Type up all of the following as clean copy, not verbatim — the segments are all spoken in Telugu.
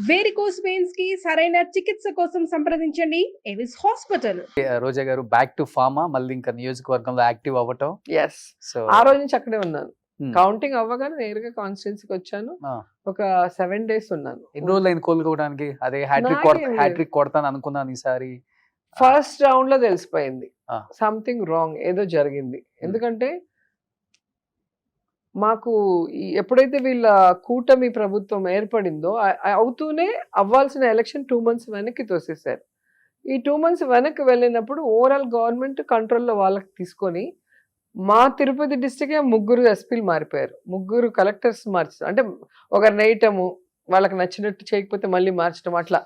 వేరికోస్ వెయిన్స్ కి సరైన చికిత్స కోసం సంప్రదించండి ఎవిస్ హాస్పిటల్. రోజా గారు బ్యాక్ టు ఫార్మా, మళ్ళీ ఇంకా నియోజకవర్గంలో యాక్టివ్ అవ్వటం. ఎస్. సో ఆ రోజు నుంచి అక్కడే ఉన్నాను. కౌంటింగ్ అవ్వగానే నేరుగా కాన్స్టిట్యున్సీకి వచ్చాను. ఒక 7 days ఉన్నాను. ఎన్ని రోజులు అయింది కోలుకోవడానికి? అదే హ్యాట్రిక్ కొడతాను అనుకున్నాను ఈసారి. ఫస్ట్ రౌండ్ లో తెలిసిపోయింది సంథింగ్ రాంగ్, ఏదో జరిగింది. ఎందుకంటే మాకు ఎప్పుడైతే వీళ్ళ కూటమి ప్రభుత్వం ఏర్పడిందో అవుతూనే అవ్వాల్సిన ఎలక్షన్ 2 months వెనక్కి తోసేశారు. ఈ 2 months వెనక్కి వెళ్ళినప్పుడు ఓవరాల్ గవర్నమెంట్ కంట్రోల్లో వాళ్ళకి తీసుకొని మా తిరుపతి డిస్ట్రిక్టే 3 ఎస్పీలు మారిపోయారు, 3 కలెక్టర్స్ మార్చారు. అంటే ఒకరిని వేయటము, వాళ్ళకి నచ్చినట్టు చేయకపోతే మళ్ళీ మార్చడం, అట్లా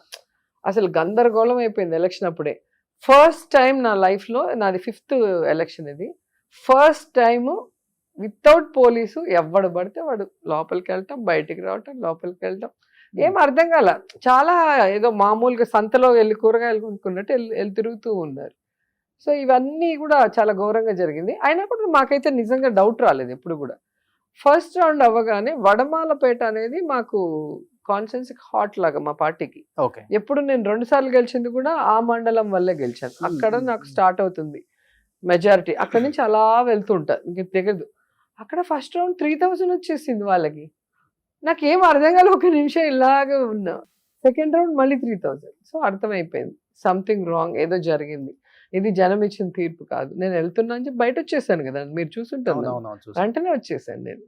అసలు గందరగోళం అయిపోయింది ఎలక్షన్ అప్పుడే. ఫస్ట్ టైం నా లైఫ్లో, నాది 5th ఎలక్షన్ ఇది, ఫస్ట్ టైము వితౌట్ పోలీసు ఎవడు పడితే వాడు లోపలికి వెళ్ళటం, బయటికి రావటం, లోపలికి వెళ్ళటం, ఏం అర్థం కాల. చాలా ఏదో మామూలుగా సంతలో వెళ్ళి కూరగాయలు కొనుక్కున్నట్టు వెళ్ళి తిరుగుతూ ఉన్నారు. సో ఇవన్నీ కూడా చాలా ఘోరంగా జరిగింది. అయినా కూడా మాకైతే నిజంగా డౌట్ రాలేదు ఎప్పుడు కూడా. ఫస్ట్ రౌండ్ అవ్వగానే వడమాలపేట అనేది మాకు కాన్స్టిట్యున్సీకి హాట్ లాగా మా పార్టీకి. ఎప్పుడు నేను 2 సార్లు గెలిచింది కూడా ఆ మండలం వల్లే గెలిచాను. అక్కడ నాకు స్టార్ట్ అవుతుంది మెజారిటీ. అక్కడ నుంచి అలా వెళ్తూ ఉంటారు, ఇంక తెగదు. అక్కడ ఫస్ట్ రౌండ్ 3000 వచ్చేసింది వాళ్ళకి. నాకేం అర్థం కాదు, 1 నిమిషం ఇలాగే ఉన్నా. సెకండ్ రౌండ్ మళ్ళీ 3000. సో అర్థమైపోయింది సంథింగ్ రాంగ్, ఏదో జరిగింది, ఇది జనం ఇచ్చిన తీర్పు కాదు. నేను వెళ్తున్నా అని చెప్పి బయట వచ్చేసాను కదా, మీరు చూసుంటాను. వెంటనే వచ్చేసాను నేను.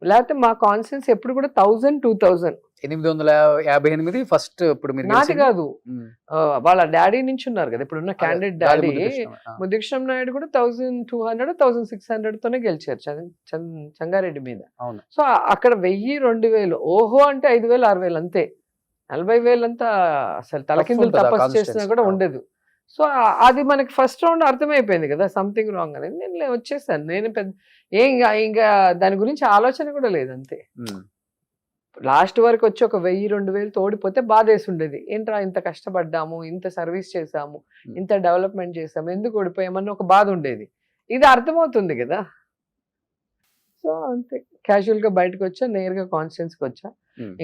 లేకపోతే మా కాన్స్టిట్యున్సీ ఎప్పుడు కూడా 1000, 2000. 858 ఫస్ట్. ఇప్పుడు నాది కాదు, వాళ్ళ డాడీ నుంచి ఉన్నారు కదా ఇప్పుడున్న క్యాండిడేట్ డాడీ ముద్దుకృష్ణ నాయుడు కూడా 1200, 1600 తోనే గెలిచారు చంగారెడ్డి మీద. సో అక్కడ 1000, 2000, ఓహో అంటే 5000, 6000 అంతే. 40,000 అంతా అసలు తలకిందులు తపస్సు చేసినా కూడా ఉండదు. సో అది మనకి ఫస్ట్ రౌండ్ అర్థమైపోయింది కదా సంథింగ్ రాంగ్ అనేది. నేను వచ్చేసాను. నేను పెద్ద ఇంకా దాని గురించి ఆలోచన కూడా లేదు, అంతే. లాస్ట్ వరకు వచ్చి ఒక 1000, 2000 తోడిపోతే బాధేసి ఉండేది. ఏంట్రా ఇంత కష్టపడ్డాము, ఇంత సర్వీస్ చేసాము, ఇంత డెవలప్మెంట్ చేసాము, ఎందుకు ఓడిపోయామని ఒక బాధ ఉండేది. ఇది అర్థమవుతుంది కదా. సో అంతే, క్యాజువల్గా బయటకు వచ్చా, నేరుగా కాన్స్టిట్యున్సీకి వచ్చా.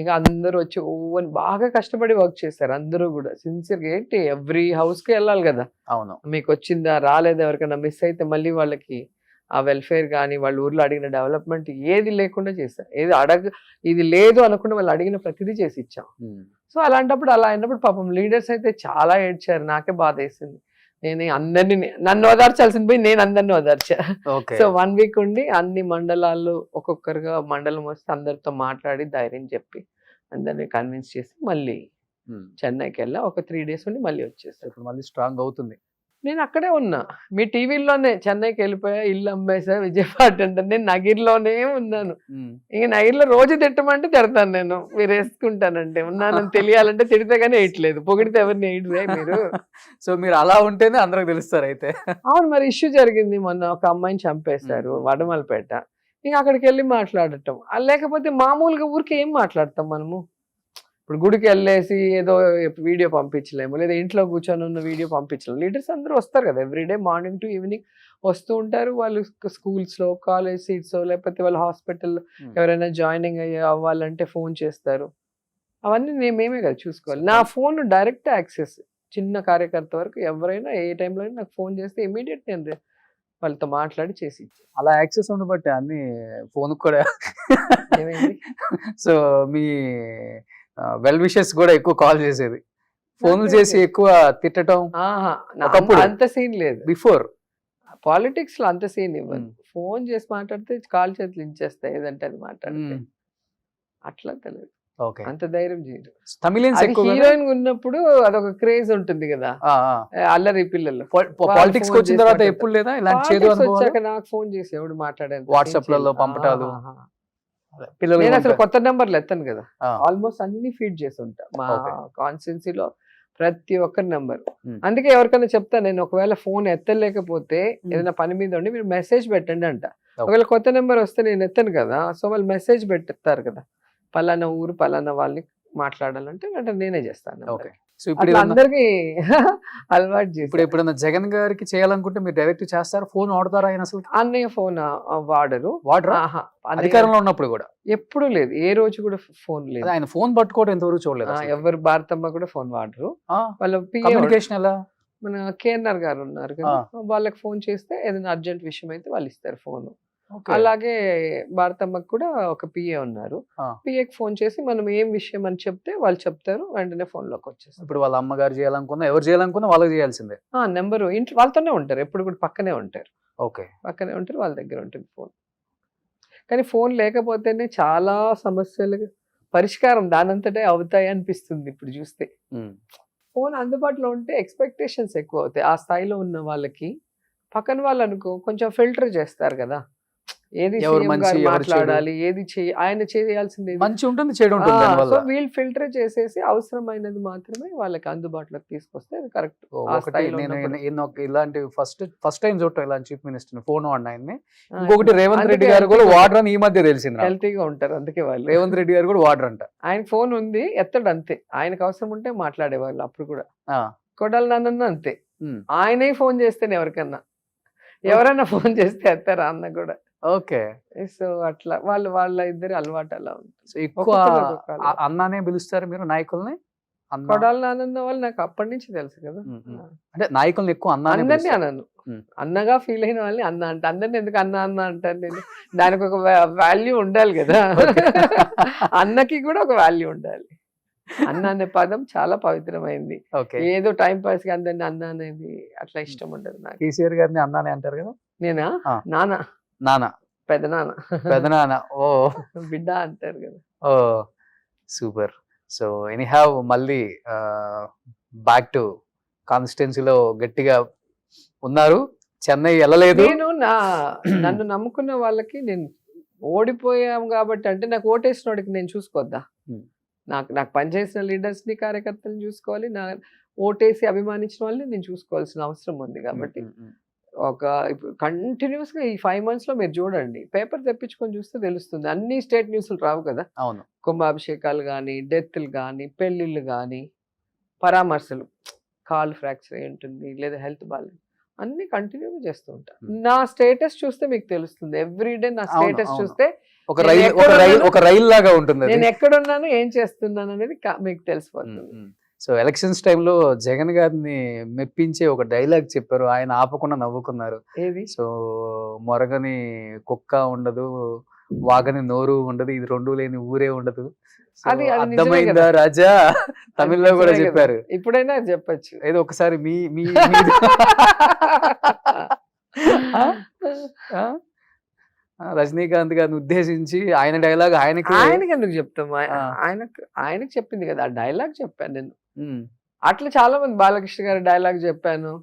ఇంకా అందరూ వచ్చి ఓవన్ బాగా కష్టపడి వర్క్ చేశారు అందరూ కూడా సిన్సియర్గా. ఏంటి ఎవ్రీ హౌస్కి వెళ్ళాలి కదా. అవును, మీకు వచ్చిందా రాలేదా, ఎవరికైనా మిస్ అయితే మళ్ళీ వాళ్ళకి ఆ వెల్ఫేర్ కానీ వాళ్ళ ఊర్లో అడిగిన డెవలప్మెంట్ ఏది లేకుండా చేశారు. ఇది లేదు అనకుండా వాళ్ళు అడిగిన ప్రతిదీ చేసి ఇచ్చాం. సో అలాంటప్పుడు అలా అయినప్పుడు పాపం లీడర్స్ అయితే చాలా ఏడ్చారు. నాకే బాధ వేసింది. నేను అందరినీ, నన్ను ఓదార్చాల్సింది పోయి నేను అందరినీ ఓదార్చా. సో 1 week ఉండి అన్ని మండలాల్లో ఒక్కొక్కరుగా మండలం వస్తే అందరితో మాట్లాడి ధైర్యం చెప్పి అందరినీ కన్విన్స్ చేసి మళ్ళీ చెన్నైకి వెళ్ళా. ఒక 3 days ఉండి మళ్ళీ వచ్చేసాను. ఇప్పుడు మళ్ళీ స్ట్రాంగ్ అవుతుంది. నేను అక్కడే ఉన్నా, మీ టీవీలోనే. చెన్నైకి వెళ్ళిపోయా, ఇల్లు అమ్మేసా, విజయపాట్ అంటే నేను నగిరిలోనే ఉన్నాను. ఇంక నగిరిలో రోజు తిట్టమంటే తిడతాను నేను, మీరు వేసుకుంటానంటే. ఉన్నానని తెలియాలంటే తిడితే కానీ వేయట్లేదు, పొగిడితే ఎవరిని వేయడువే మీరు. సో మీరు అలా ఉంటేనే అందరికి తెలుస్తారు అయితే. అవును, మరి ఇష్యూ జరిగింది మొన్న, ఒక అమ్మాయిని చంపేశారు వడమలపేట. ఇంక అక్కడికి వెళ్ళి మాట్లాడటం, లేకపోతే మామూలుగా ఊరికి ఏం మాట్లాడతాం మనము. ఇప్పుడు గుడికి వెళ్ళేసి ఏదో వీడియో పంపించలేము, లేదా ఇంట్లో కూర్చొని ఉన్న వీడియో పంపించలేము. లీడర్స్ అందరూ వస్తారు కదా, ఎవ్రీడే మార్నింగ్ టు ఈవినింగ్ వస్తూ ఉంటారు. వాళ్ళు స్కూల్స్లో, కాలేజ్ సీట్స్, లేకపోతే వాళ్ళు హాస్పిటల్లో ఎవరైనా జాయినింగ్ అవ్వాలంటే ఫోన్ చేస్తారు. అవన్నీ మేమే కదా చూసుకోవాలి. నా ఫోన్ డైరెక్ట్ యాక్సెస్, చిన్న కార్యకర్త వరకు ఎవరైనా ఏ టైంలో అయినా నాకు ఫోన్ చేస్తే ఇమీడియట్ నేను వాళ్ళతో మాట్లాడి చేసి. అలా యాక్సెస్ ఉండబట్టి అన్ని ఫోన్ కూడా. సో మీ వెల్ విషెస్ కూడా ఎక్కువ కాల్ చేసేది, ఫోన్లు చేసి ఎక్కువ తిట్టడం. అంత సీన్ లేదు. బిఫోర్ పాలిటిక్స్ లో అంత సీన్ ఇవ్వదు. ఫోన్ చేసి మాట్లాడితే కాల్ చేతులు ఇచ్చేస్తాయి, ఏదంటే అది మాట్లాడితే. అట్లా తెలియదు, అంత ధైర్యం చేయరు. హీరోయిన్ ఉన్నప్పుడు అదొక క్రేజ్ ఉంటుంది కదా, అల్లరి పిల్లలు. పాలిటిక్స్ వచ్చిన తర్వాత ఎప్పుడు లేదా వచ్చాక నాకు ఫోన్ చేసి ఎవడు మాట్లాడాను, వాట్సాప్ లలో పంపటాలు. నేను అసలు కొత్త నెంబర్లు ఎత్తాను కదా, ఆల్మోస్ట్ అన్ని ఫీడ్ చేసి ఉంటా మా కాన్స్టిట్యున్సీలో ప్రతి ఒక్కరి నెంబర్. అందుకే ఎవరికైనా చెప్తా నేను, ఒకవేళ ఫోన్ ఎత్తలేకపోతే ఏదైనా పని మీద ఉండి మీరు మెసేజ్ పెట్టండి అంట. ఒకవేళ కొత్త నెంబర్ వస్తే నేను ఎత్తాను కదా, సో వాళ్ళు మెసేజ్ పెడతారు కదా, పలానా ఊరు పలానా వాళ్ళని మాట్లాడాలంటే వెంటనే నేనే చేస్తాను ఓకే. సో ఇప్పుడు అట్లా ఏదన్నా అందరికి అలవాటు ఇప్పుడు చేసి ఎప్పుడన్నా జగన్ గారికి చేయాలనుకుంటే మీరు డైరెక్ట్ చేస్తారా? ఫోన్ వాడతారా ఆయన అసలు? అన్నయ్య ఫోన్ వాడరు. వాడరా? ఆహా, అన్నయ్య అధికారంలో ఉన్నప్పుడు కూడా ఎప్పుడు లేదు, ఏ రోజు కూడా ఫోన్ లేదు. అదే ఆయన ఫోన్ పట్టుకోవడం ఎంతవరకు చూడలేదు అసలు. ఎవరు భారతమ్మ కూడా ఫోన్ వాడరు. వాళ్ళ పిఏ కమ్యూనికేషన్ ఎలా? మన కేఎన్ఆర్ గారు ఉన్నారు కదా, వాళ్ళకి ఫోన్ చేస్తే ఏదైనా అర్జెంట్ విషయం అయితే వాళ్ళు ఇస్తారు ఫోన్. Okay. అలాగే భారతమ్మకు కూడా ఒక పిఏ ఉన్నారు. ఆ. పిఏకి ఫోన్ చేసి మనం ఏం విషయం అని చెప్తే వాళ్ళు చెప్తారు, వెంటనే ఫోన్ లోకి వచ్చేస్తారు. ఇప్పుడు వాళ్ళ అమ్మగారు చేయాలనుకున్నా, ఎవరు చేయాలనుకున్నా వాళ్ళకి చేయాల్సిందే. నెంబరు ఇంట్లో వాళ్ళతోనే ఉంటారు, ఎప్పుడు కూడా పక్కనే ఉంటారు. ఓకే. పక్కనే ఉంటారు, వాళ్ళ దగ్గర ఉంటుంది ఫోన్. కానీ ఫోన్ లేకపోతేనే చాలా సమస్యలు పరిష్కారం దానంతటే అవుతాయి అనిపిస్తుంది ఇప్పుడు చూస్తే. ఫోన్ అందుబాటులో ఉంటే ఎక్స్పెక్టేషన్స్ ఎక్కువ అవుతాయి. ఆ స్థాయిలో ఉన్న వాళ్ళకి పక్కన వాళ్ళు అనుకో కొంచెం ఫిల్టర్ చేస్తారు కదా, ఏది ఎవరు సీఎం మంచి, గారు ఎవరు మాట్లాడాలి, ఏది ఆయన చేయాల్సింది ఏది. మంచి ఉంటుంది, చెడు ఉంటుంది సో దానివల్ల. వీళ్ళు ఫిల్టర్ చేసేసి అవసరమైనది మాత్రమే వాళ్ళకి అందుబాటులోకి తీసుకొస్తే అది కరెక్ట్. ఒకటి నేను ఇలాంటి ఫస్ట్ టైం చూడటం ఇలాంటి చీఫ్ మినిస్టర్ ఫోన్ వాడిన ఆయన్ని. ఇంకొకటి రేవంత్ రెడ్డి గారు కూడా వాడర్ అని ఈ మధ్య తెలిసింది నాకు. హెల్తీగా ఉంటారు అందుకే వాళ్ళు. రేవంత్ రెడ్డి గారు కూడా వాడర్ అంట. ఆయన ఫోన్ ఉంది, ఎత్తడు అంతే. ఆయనకు అవసరం ఉంటే మాట్లాడేవాళ్ళు అప్పుడు కూడా. కొడాలి నాన్న అంతే, ఆయనే ఫోన్ చేస్తేనే ఎవరైనా ఫోన్ చేస్తే ఎత్తారా అన్న కూడా. ఓకే. సో అట్లా వాళ్ళ ఇద్దరి అలవాటు అలా ఉంది. సో ఎక్కువ అన్నానే పిలుస్తారు మీరు నాయకుల్ని? కొడాలి నాన్న వాళ్ళు నాకు అప్పటి నుంచి తెలుసు కదా. అంటే నాయకుల్ని ఎక్కువ అందరినీ అన్నాను, అన్నగా ఫీల్ అయిన వాళ్ళని అన్న అంటే. అందరిని ఎందుకు అన్న అంటాను నేను, దానికి ఒక వాల్యూ ఉండాలి కదా. అన్నకి కూడా ఒక వాల్యూ ఉండాలి. అన్న అనే పదం చాలా పవిత్రమైంది. ఏదో టైం పాస్ కి అందరిని అన్న అనేది అట్లా ఇష్టం ఉండదు నాకు. కేసీఆర్ గారిని అన్నానే అంటారు కదా. నేనా? నాన్న, నాన్న, పెదనాన్న, ఓ బిడ్డ అంటారు కదా. ఓ సూపర్. సో ఎనీహౌ మళ్ళీ బ్యాక్ టు కాన్స్టిట్యున్సీలో గట్టిగా ఉన్నారు. చెన్నై వెళ్ళలేదు. నేను నన్ను నమ్ముకున్న వాళ్ళకి నేను ఓడిపోయాం కాబట్టి అంటే నాకు ఓటేసిన వాడికి నేను చూసుకోవద్దా? నాకు పనిచేసిన లీడర్స్ని కార్యకర్తలను చూసుకోవాలి, నా ఓటేసి అభిమానించిన వాళ్ళని నేను చూసుకోవాల్సిన అవసరం ఉంది. కాబట్టి ఇప్పుడు కంటిన్యూస్గా ఈ 5 months లో మీరు చూడండి, పేపర్ తెప్పించుకొని చూస్తే తెలుస్తుంది. అన్ని స్టేట్ న్యూస్లు రావు కదా. అవును. కుంభాభిషేకాలు కానీ, డెత్లు కానీ, పెళ్ళిళ్ళు కానీ, పరామర్శలు, కాల్ ఫ్రాక్చర్ అయి ఉంటుంది లేదా హెల్త్ బాగాలేదు, అన్ని కంటిన్యూగా చేస్తూ ఉంటాను. నా స్టేటస్ చూస్తే మీకు తెలుస్తుంది. ఎవ్రీడే నా స్టేటస్ చూస్తే ఒక రైల్ లాగా ఉంటుంది. నేను ఎక్కడున్నాను, ఏం చేస్తున్నాను అనేది మీకు తెలిసిపోతుంది. సో ఎలక్షన్స్ టైంలో జగన్ గారిని మెప్పించే ఒక డైలాగ్ చెప్పారు, ఆయన ఆపకుండా నవ్వుకున్నారు. ఏది? సో మొరగని కుక్క ఉండదు, వాగని నోరు ఉండదు, ఇది రెండు లేని ఊరే ఉండదు. అది అర్థమైందా రాజా? తమిళ్లో కూడా చెప్పారు. ఇప్పుడైనా చెప్పచ్చు. ఏదో ఒకసారి మీ రజనీకాంత్ గారిని ఉద్దేశించి ఆయన డైలాగ్ ఆయనకి ఎందుకు చెప్తాం? ఆయనకి చెప్పింది కదా ఆ డైలాగ్ చెప్పాను నేను. అట్లా చాలా మంది, బాలకృష్ణ గారి డైలాగ్ చెప్పాను,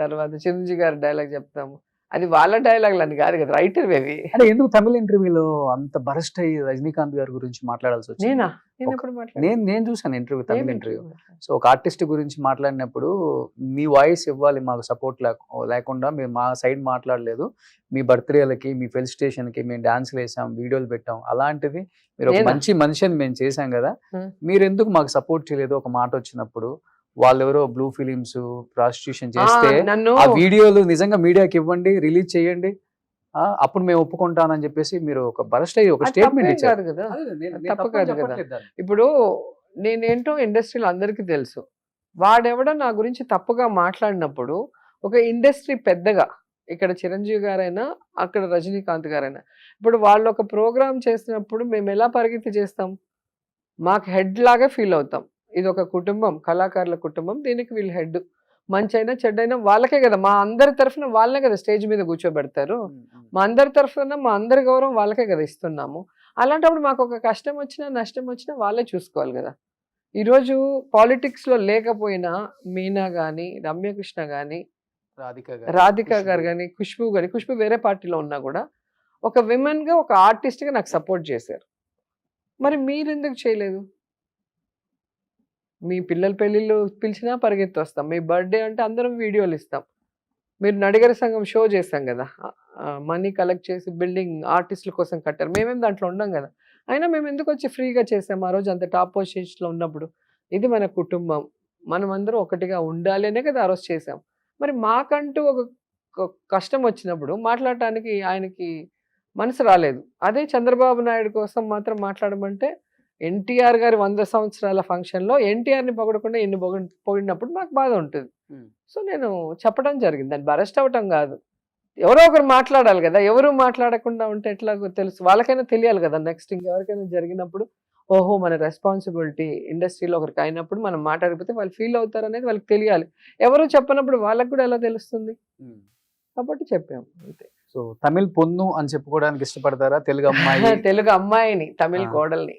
తర్వాత చిరంజీవి గారి డైలాగ్ చెప్తాము. అది వాళ్ళ డైలాగులు అని కాదు కదా, రైటర్ అవి. అంటే ఎందుకు తమిళ ఇంటర్వ్యూలో అంత బరస్ట్ అయ్యి రజనీకాంత్ గారి గురించి మాట్లాడాల్సి వచ్చింది? నేను చూసాను ఇంటర్వ్యూ, తమిళ ఇంటర్వ్యూ. సో ఒక ఆర్టిస్ట్ గురించి మాట్లాడినప్పుడు మీ వాయిస్ ఇవ్వాలి, మాకు సపోర్ట్ లేకుండా మేము మా సైడ్ మాట్లాడలేదు, మీ బర్త్డేలకి, మీ ఫెలిసిటేషన్కి మేము డాన్స్లు వేసాం, వీడియోలు పెట్టాం, అలాంటిది మీరు ఒక మంచి మనిషి అని మేము చేసాం కదా, మీరు ఎందుకు మాకు సపోర్ట్ చేయలేదు? ఒక మాట వచ్చినప్పుడు వాళ్ళెవరో బ్లూ ఫిలిమ్స్ ప్రాస్టిట్యూషన్ చేస్తే ఆ వీడియోలు నిజంగా మీడియాకి ఇవ్వండి, రిలీజ్ చేయండి, అప్పుడు మేము ఒప్పుకుంటానని చెప్పేసి మీరు ఒక బరస్ట్ అయ్యి ఒక స్టేట్మెంట్ ఇచ్చారు కదా. తప్పు కాదు కదా. ఇప్పుడు నేనేంటో ఇండస్ట్రీలో అందరికీ తెలుసు. వాడెవడో నా గురించి తప్పుగా మాట్లాడినప్పుడు ఒక ఇండస్ట్రీ పెద్దగా, ఇక్కడ చిరంజీవి గారైనా అక్కడ రజనీకాంత్ గారైనా, ఇప్పుడు వాళ్ళు ఒక ప్రోగ్రామ్ చేసినప్పుడు మేము ఎలా పరిగెత్తి చేస్తాం? మాకు హెడ్ లాగా ఫీల్ అవుతాం. ఇది ఒక కుటుంబం, కళాకారుల కుటుంబం, దీనికి వీళ్ళు హెడ్. మంచి అయినా చెడ్డైనా వాళ్ళకే కదా, మా అందరి తరఫున వాళ్ళే కదా స్టేజ్ మీద కూర్చోబెడతారు. మా అందరి తరఫున మా అందరి గౌరవం వాళ్ళకే కదా ఇస్తున్నాము. అలాంటప్పుడు మాకు ఒక కష్టం వచ్చినా నష్టం వచ్చినా వాళ్ళే చూసుకోవాలి కదా. ఈరోజు పాలిటిక్స్లో లేకపోయినా మీనా కానీ, రమ్యకృష్ణ కానీ, రాధిక గారు కానీ, ఖుష్బు వేరే పార్టీలో ఉన్నా కూడా ఒక విమెన్గా, ఒక ఆర్టిస్ట్గా నాకు సపోర్ట్ చేశారు. మరి మీరు ఎందుకు చేయలేదు? మీ పిల్లల పెళ్ళిళ్ళు పిలిచినా పరిగెత్తి వస్తాం, మీ బర్త్డే అంటే అందరం వీడియోలు ఇస్తాం. మీరు నడిగర సంఘం షో చేస్తాం కదా, మనీ కలెక్ట్ చేసి బిల్డింగ్ ఆర్టిస్టుల కోసం కట్టారు, మేమేం దాంట్లో ఉండం కదా. అయినా మేము ఎందుకు వచ్చి ఫ్రీగా చేసాం ఆ రోజు అంత టాప్ పొజిషన్స్లో ఉన్నప్పుడు. ఇది మన కుటుంబం, మనమందరం ఒకటిగా ఉండాలి అనే కదా ఆ రోజు చేసాం. మరి మాకంటూ ఒక కష్టం వచ్చినప్పుడు మాట్లాడటానికి ఆయనకి మనసు రాలేదు. అదే చంద్రబాబు నాయుడు కోసం మాత్రం మాట్లాడమంటే ఎన్టీఆర్ గారి 100 సంవత్సరాల ఫంక్షన్లో ఎన్టీఆర్ని పొగడకుండా ఎన్ని పొగిడినప్పుడు మాకు బాధ ఉంటుంది. సో నేను చెప్పడం జరిగింది, దాన్ని అరెస్ట్ అవ్వటం కాదు. ఎవరో ఒకరు మాట్లాడాలి కదా, ఎవరు మాట్లాడకుండా ఉంటే ఎట్లాగో తెలుసు, వాళ్ళకైనా తెలియాలి కదా. నెక్స్ట్ ఇంకెవరికైనా జరిగినప్పుడు ఓహో మన రెస్పాన్సిబిలిటీ ఇండస్ట్రీలో ఒకరికి అయినప్పుడు మనం మాట్లాడిపోతే వాళ్ళు ఫీల్ అవుతారు అనేది వాళ్ళకి తెలియాలి. ఎవరు చెప్పనప్పుడు వాళ్ళకి కూడా ఎలా తెలుస్తుంది, కాబట్టి చెప్పాము అంతే. సో తమిళ్ పొన్ను అని చెప్పుకోవడానికి ఇష్టపడతారా? తెలుగు అమ్మాయి తెలుగు అమ్మాయిని, తమిళ కోడల్ని.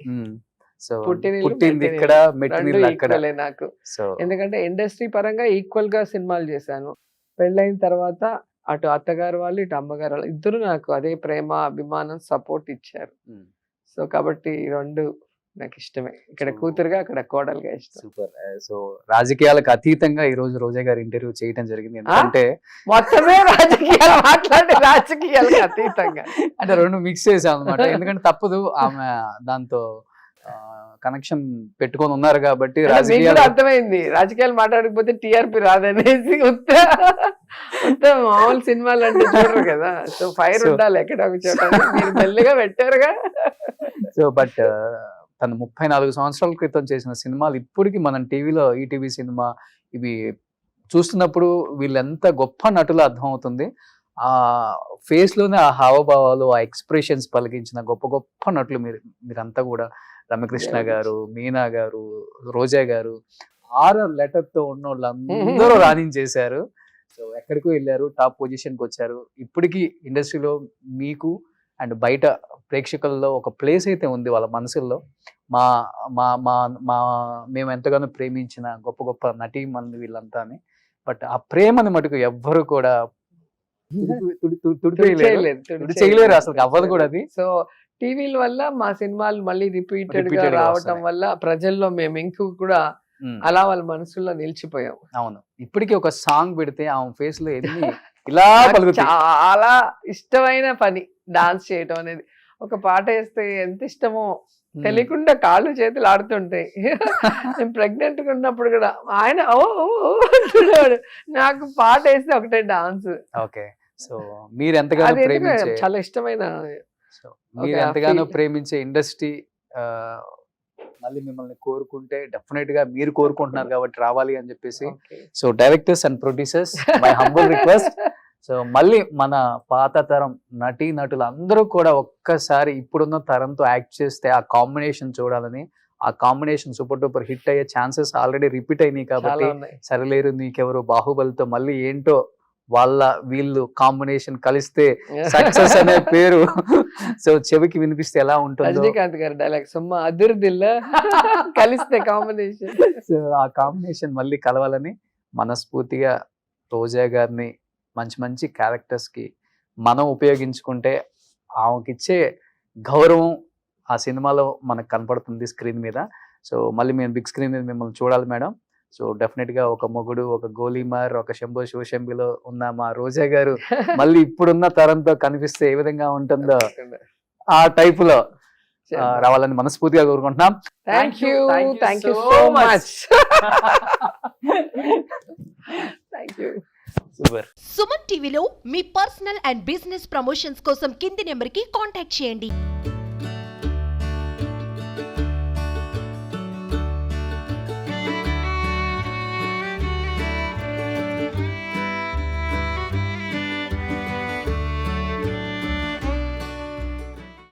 సో పుట్టినిల్లు, పుట్టింది ఇక్కడ, మెట్టినిల్లు అక్కడ. ఈక్వలే నాకు. సో ఎందుకంటే ఇండస్ట్రీ పరంగా ఈక్వల్ గా సినిమాలు చేశాను. పెళ్ళైన తర్వాత అటు అత్తగారు వాళ్ళు ఇటు అమ్మగారు వాళ్ళు ఇద్దరు నాకు అదే ప్రేమ, అభిమానం, సపోర్ట్ ఇచ్చారు. సో కాబట్టి ఈ రెండు నాకు ఇష్టమే. ఇక్కడ కూతురుగా, అక్కడ కోడలుగా ఇష్టం. సూపర్. సో రాజకీయాలకు అతీతంగా ఈ రోజు రోజా గారి ఇంటర్వ్యూ చేయడం జరిగింది. ఎందుకంటే మొత్తమే రాజకీయాలు మాట్లాడి రాజకీయాలకు అతీతంగా అంటే రెండు మిక్స్ చేసాం అనమాట. ఎందుకంటే తప్పదు, ఆమె దాంతో కనెక్షన్ పెట్టుకొని ఉన్నారు కాబట్టి. రాజకీయాలు అర్థమైంది, రాజకీయాలు మాట్లాడకపోతే టీఆర్పీ రాదనేసి. మామూలు సినిమాలు అంటే చూడరు కదా, సో ఫైర్ ఉండాలి ఎక్కడ ఒక చోట. మీరు మెల్లిగా పెట్టారుగా. సో బట్ తను 34 సంవత్సరాల క్రితం చేసిన సినిమాలు ఇప్పటికి మనం టీవీలో, ఈటీవీ సినిమా ఇవి చూస్తున్నప్పుడు వీళ్ళెంత గొప్ప నటులు అర్థమవుతుంది. ఆ ఫేస్ లోనే ఆ హావభావాలు, ఆ ఎక్స్ప్రెషన్స్ పలికించిన గొప్ప గొప్ప నటులు మీరంతా కూడా. రమ్యకృష్ణ గారు, మీనా గారు, రోజా గారు, 6 లెటర్తో ఉన్న వాళ్ళందరూ రాణించేశారు. సో ఎక్కడికో వెళ్ళారు, టాప్ పొజిషన్కి వచ్చారు. ఇప్పటికీ ఇండస్ట్రీలో మీకు అండ్ బయట ప్రేక్షకుల్లో ఒక ప్లేస్ అయితే ఉంది వాళ్ళ మనసుల్లో. మా మా మా మా మేము ఎంతగానో ప్రేమించిన గొప్ప గొప్ప నటీమణులు వీళ్ళంతా అని. బట్ ఆ ప్రేమని మటుకు ఎవ్వరు కూడా చేయలేరు, అసలు అవ్వదు కూడా అది. సో టీవీల వల్ల మా సినిమాలు మళ్ళీ రిపీటెడ్ గా రావటం వల్ల ప్రజల్లో మేము ఇంకూ కూడా అలా వాళ్ళ మనసులో నిలిచిపోయాం. అవును, ఇప్పటికీ ఒక సాంగ్ పెడితే ఆమె ఫేస్ లో ఎన్ని ఇలా చాలా ఇష్టమైన పని డాన్స్ చేయటం అనేది. ఒక పాట వేస్తే ఎంత ఇష్టమో తెలియకుండా కాళ్ళు చేతులు ఆడుతుంటాయి. నేను ప్రెగ్నెంట్ గా ఉన్నప్పుడు కూడా ఆయన ఓ అంటున్నాడు, నాకు పాట వేస్తే ఒకటే డాన్స్. ఓకే, సో మీరు ఎంతగానో ప్రేమించే, చాలా ఇష్టమైన, మీరు ఎంతగానో ప్రేమించే ఇండస్ట్రీ మళ్ళీ మిమ్మల్ని కోరుకుంటే డెఫినెట్ గా మీరు కోరుకుంటున్నారు కాబట్టి రావాలి అని చెప్పేసి. So directors and producers, my humble request. So మళ్ళీ మన పాత తరం నటీ నటులు అందరూ కూడా ఒక్కసారి ఇప్పుడున్న తరంతో యాక్ట్ చేస్తే ఆ కాంబినేషన్ చూడాలని. ఆ కాంబినేషన్ సూపర్ డూపర్ హిట్ అయ్యే ఛాన్సెస్ ఆల్రెడీ రిపీట్ అయినాయి కాబట్టి. సరిలేరు నీకెవరు, బాహుబలితో మళ్ళీ ఏంటో వీళ్ళు కాంబినేషన్ కలిస్తే సక్సెస్ అనే పేరు సో చెవికి వినిపిస్తే ఎలా ఉంటుంది. రజనీకాంత్ గారి డైలాగ్ సుమ్మా అదుర్దిల్లా కలిస్తే కాంబినేషన్. సో ఆ కాంబినేషన్ మళ్ళీ కలవాలని మనస్ఫూర్తిగా రోజా గారిని మంచి మంచి క్యారెక్టర్స్ కి మనం ఉపయోగించుకుంటే ఆమెకిచ్చే గౌరవం ఆ సినిమాలో మనకు కనపడుతుంది స్క్రీన్ మీద. సో మళ్ళీ మేము బిగ్ స్క్రీన్ మీద మిమ్మల్ని చూడాలి మేడం. సో డెఫినెట్ గా ఒక మొగుడు, ఒక గోలీమార్, ఒక శంభో శివశంభిలో ఉన్న మా రోజా గారు మళ్ళీ ఇప్పుడున్న తరంతో కనిపిస్తే ఏ విధంగా ఉంటుందో ఆ టైప్ లో రావాలని మనస్ఫూర్తిగా కోరుకుంటున్నాం. Thank you so much. Super. Suman టీవీలో మీ పర్సనల్ అండ్ బిజినెస్ ప్రమోషన్స్ కోసం కింది నెంబర్ కి కాంటాక్ట్ చేయండి.